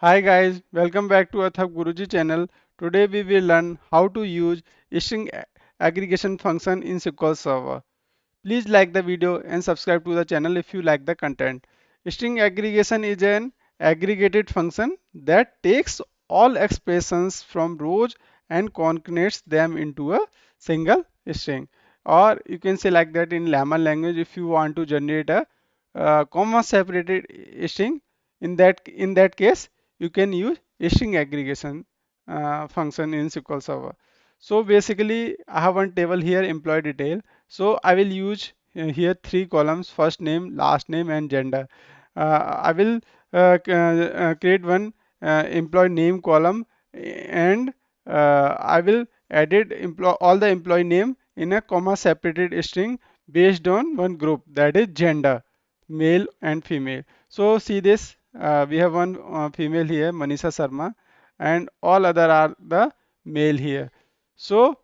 Hi guys, welcome back to Atharv Guruji channel. Today we will learn how to use string aggregation function in SQL Server. Please like the video and subscribe to the channel if you like the content. String aggregation is an aggregated function that takes all expressions from rows and concatenates them into a single string. Or you can say like that in Llama language if you want to generate a comma separated string. In that case, you can use string aggregation function in SQL Server. So basically, I have one table here, employee detail. So I will use here three columns: first name, last name, and gender. I will create one employee name column, and I will edit all the employee name in a comma separated string based on one group, that is gender, male and female. So see this, we have one female here, Manisha Sharma, and all other are the male here. So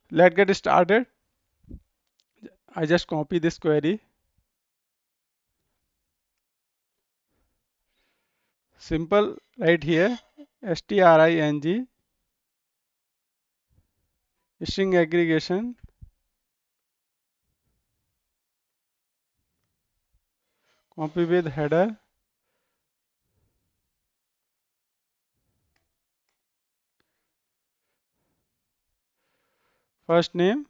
let's get started. I just copy this query. Simple right here. String string aggregation, copy with header, first name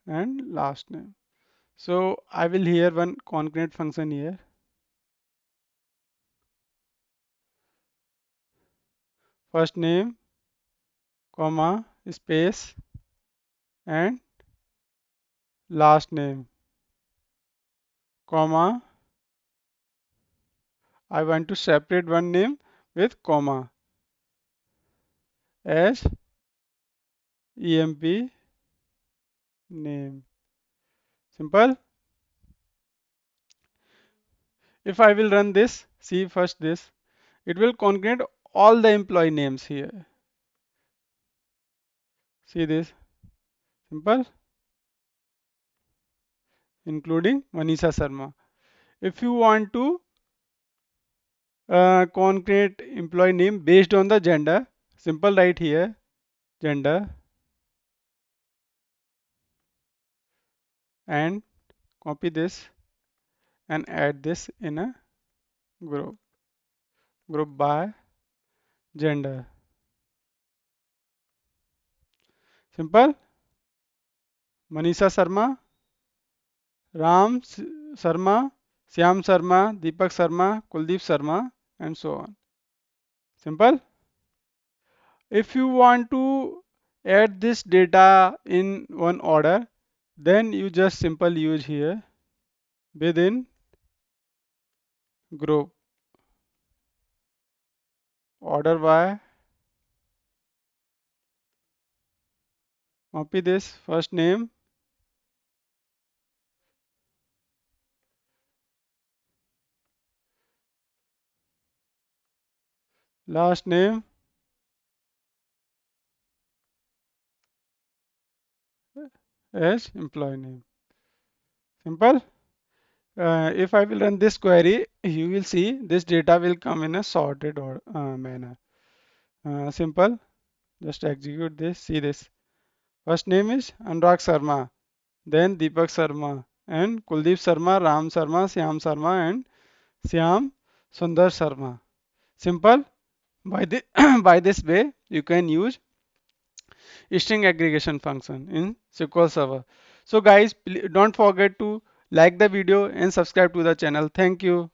and last name. So I will here one concrete function here. First name, comma, space, and last name, comma. I want to separate one name with comma as EMP name. Simple. If I will run this, see first this, it will concrete all the employee names here. See this, simple, including Manisha Sharma. If you want to concrete employee name based on the gender, simple right here, gender, and copy this and add this in a group, group by gender. Simple. Manisha Sharma, Ram Sharma, Syam Sharma, Deepak Sharma, Kuldeep Sharma, and so on. Simple. If you want to add this data in one order, then you just simple use here within group, order by, copy this, first name, last name as employee name. Simple. If I will run this query, you will see this data will come in a sorted or manner. Simple. Just execute this. See this. First name is Anurag Sharma, then Deepak Sharma, and Kuldeep Sharma, Ram Sharma, Syam Sharma, and Syam Sundar Sharma. Simple. By the by this way, you can use string aggregation function in SQL Server. So guys, don't forget to like the video and subscribe to the channel. Thank you.